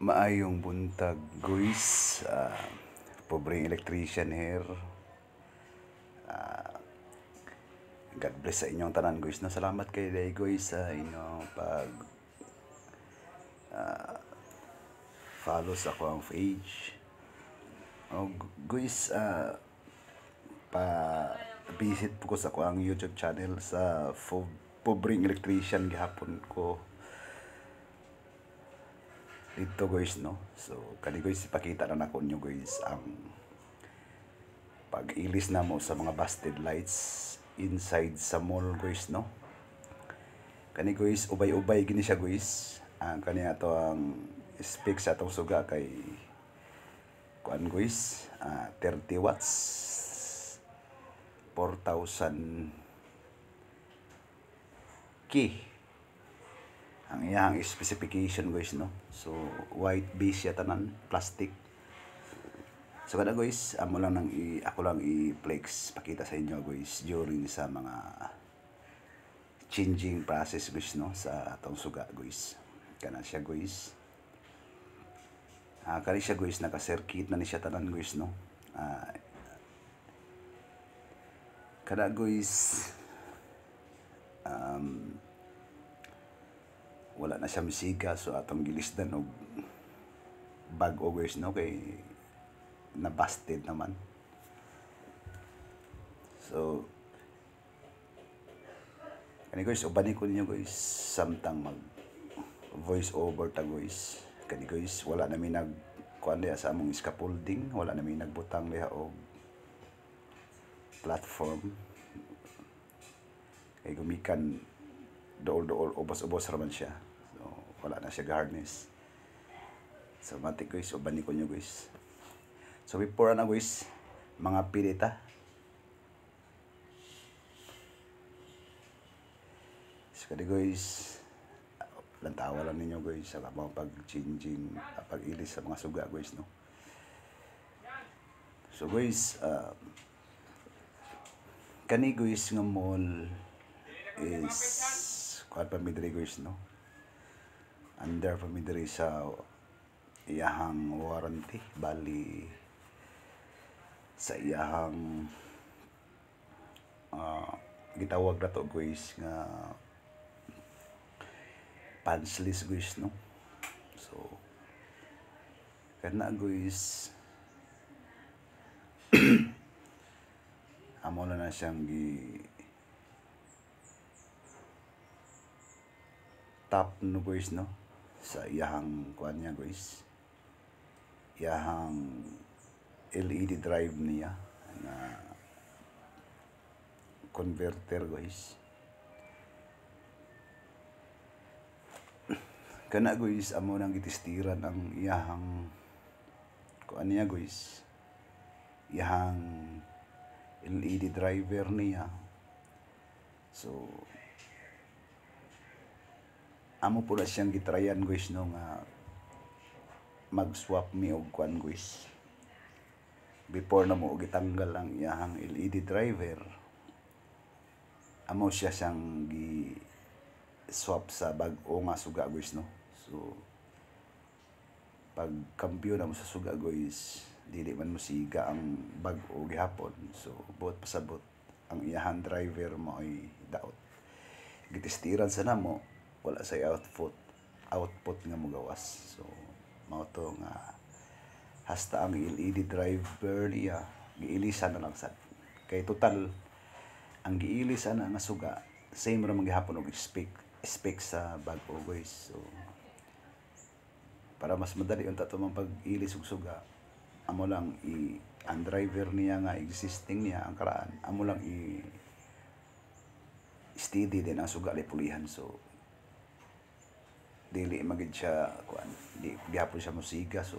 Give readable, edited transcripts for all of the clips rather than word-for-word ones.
Maayong buntag, guys. Pobreng electrician here. God bless sa inyong tanan, guys. No? Salamat kay day, guys, sa inyong pag follow sa ako ang page. Guys, pa-visit po ko sa ako ang YouTube channel sa Pobreng Electrician gihapon ko dito, guys, no. So kani, guys, ipakita na nako nyo, guys, ang pag-ilis na mo sa mga busted lights inside sa mall, guys, no. Kani, guys, ubay-ubay gini siya, guys. Ang kani ato ang speak sa atong suga kay kuan, guys, 30 watts 4,000 key ang iyang specification, guys, no. So white base ya tanan, plastic. So kada, guys, ako lang i-flex pakita sa inyo, guys, during sa mga changing process, guys, no, sa atong suga, guys. Kana siya, guys. Kani siya, guys, naka-circuit na ni siya tanan, guys, no. Kada, guys, wala na siya misiga, so atong gilisdan og bag-o, guys, no, kay na-busted naman. So kani, guys, ubanin ko ninyo, guys, samtang mag voice over ta, guys. Kani, guys, wala namin kuan diha sa among scaffolding, wala namin nagbutang diha og platform kay gumikan dool ubos-ubos raman siya. So wala na siya harness. So matik, guys, ubanin ko nyo, guys. So before na, guys, mga pilita. So kadi, guys, lantawa lang ninyo, guys, sa mga pag-changing, pag-ilis sa mga suga, guys, no. So, guys, kani, guys, nga mall is kuan pa mi diri, guys, no. Under pa mi diri sa iyahang warranty, bali sa iyahang gitawag na to, guys, nga punch list, guys, no. So kana, guys, amo na siyang top, no, guys, no, sa iyahang kuan niya, guys, iyahang LED drive niya na converter, guys. Kana, guys, amo nang gitistiran ang iyahang kuan niya, guys, iyahang LED driver niya. So amo po na siyang gitrayan, guys, no, nga mag-swap mi og kuan, guys. Before na mo gitanggal ang iyahang LED driver, amo siya siyang gi-swap sa bag-o nga suga, guys, no. So pag kambyo na mo sa suga, guys, dili man mo siga ang bag-o gihapon. So buot pasabot ang iyahang driver mo ay daot. Gitistiran sa namo, wala say output nga mo gawas. So mao to nga hasta ang LED driver niya giilisan na lang sad. Kay total ang giilisan na nga suga same ra man gihapon og spec sa bag-o, guys. So para mas madali unta to man pag-ilis og suga, amo lang ang driver niya nga existing niya ang karaan, amo lang steady din ang suga lipulihan. So dili magid siya kuan, di gihapon siya musiga. So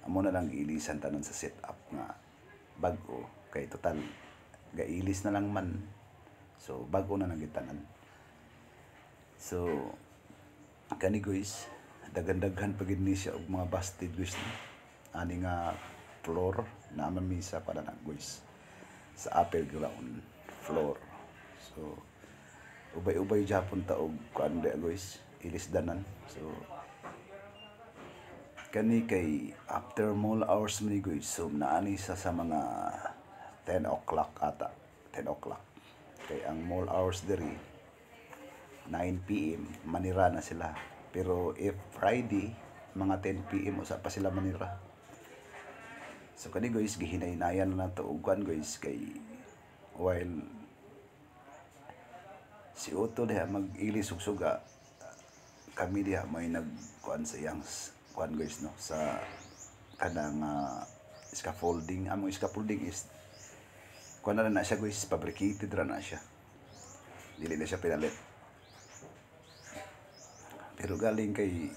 amo na lang giilisan tanan sa setup nga bag-o, kay total gailis na lang man. So bag-o na lang gitanan. So kani, guys, daghan-daghan pa gid ni siya og mga busted, guys, no? Ani nga floor na mamisa para na, guys, sa upper ground floor. So ubay-ubay japon ta og kuan, guys, ilisdanan. So kani kay after mall hours man ni guys, so naani sa mga 10 o'clock ata, 10 o'clock. Kay ang mall hours diri 9 p.m. manira na sila. Pero if Friday, mga 10 p.m. usa pa sila manira. So kani guys, gihinay-hinayan na nato og kuan guys, kay while si Otto diha mag-ili sugsuga, kami diha may nagkuan sa iyang kuan guys no, sa kanang scaffolding. Among scaffolding is kuan na siya guys, fabricated ra na siya, dili na siya pinalit. Pero galing kay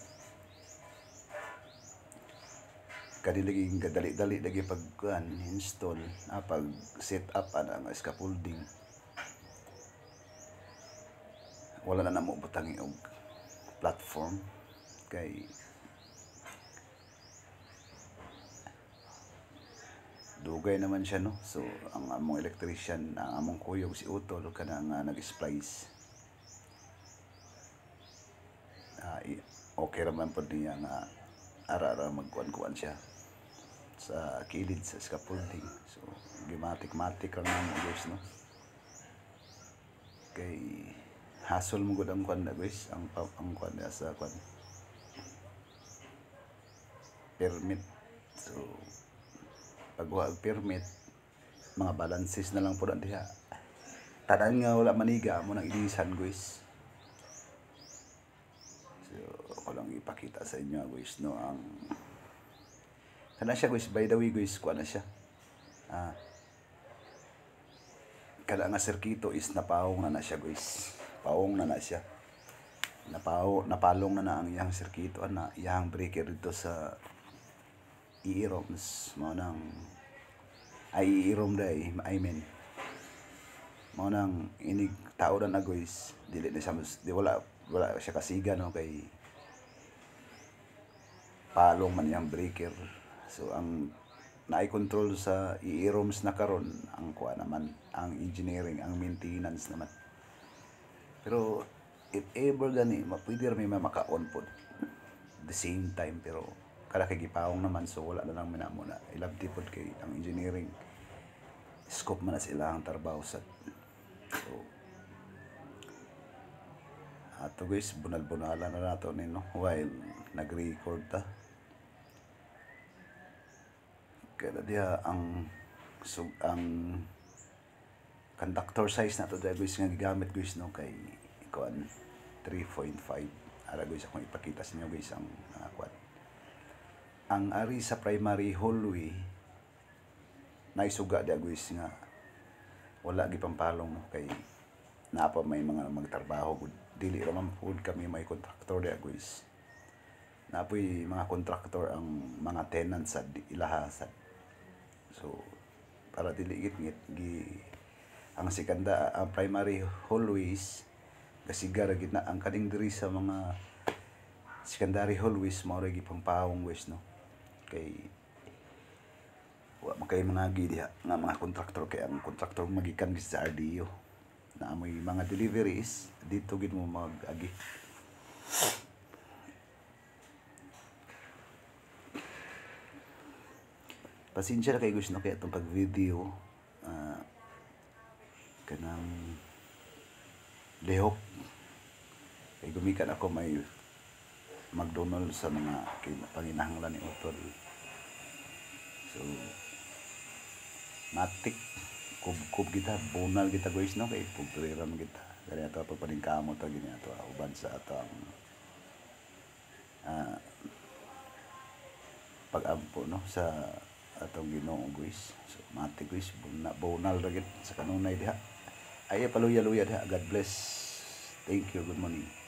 kaniliging kadali-dali lagi pag install, pag set up ang scaffolding, wala na namo butangi og platform kay dugay naman siya no. So ang among electrician, ang among kuyog si Utol kanang nag-splice, okay raman po niya nga ara-ara magkuan-kuan siya sa kilid sa scaffolding. So gimatik-matik lang naman guys no, kay hassle mo gud ang kuan na guys, ang kuan na sa kuan permit. So pagwa og permit, mga balances na lang po na diha, tanan nga wala maniga mo nang ilisan guys. So ako lang ipakita sa inyo guys no, ang kana siya guys, by the way guys, kuan na siya, kada nga sirkito is napawong na siya guys, pawong na siya, napalong na ang iyang sirkito, iyang breaker dito sa i-ROMs mo nang i-ROM day, I mean mo nang inig tao na guys, dili na siya di wala siya kasiga no, kay palong man iyang breaker. So ang na-control sa i-ROMs na karon ang kuha naman, ang engineering, ang maintenance naman. Pero if ever gani, pwede rin may maka-on po the same time, pero kada kay gipawong naman, so wala na lang muna ilabti pod kay ang engineering scope man na sila ang trabaho sa. So ato guys, bunal-bunalan na nato ni no while nag-record ta. Kaya diya ang conductor size na to diya guys nga gigamit guys no, kay kuan 3.5. Ara guys akong ipakita sa inyo guys ang kuan. Ang ari sa primary hallway naisuga diya guys nga wala gipampalong no, kay napa may mga magtrabaho gud, dili ra man pud kami may contractor diya guys. Napoy mga contractor ang mga tenants sa ilahasad. So para dili git ang sekanda, ang primary hallways kasigar gid na ang kading diri sa mga secondary hallways mao ra gipangpawong guys no, kay wa makay mga diha nga mga contractor, kay ang contractor magikan gid sa RDO na amoy mga deliveries dito gid mo mag-agi. Pasensya na kay guys no, kaya itong pag-video kanang lihok, kay gumikan ako may McDonald's sa mga panginahanglan ni Utol. So matik kub kita, bunal kita guys no, kay pugtira man kita dali ato pagpaningkamot ta gini ato uban sa ato ang pag-ampo no sa atong Ginoo guys. So matik guys, bunal ra gid sa kanunay diha. Ay paluya-luya diha. God bless. Thank you. Good morning.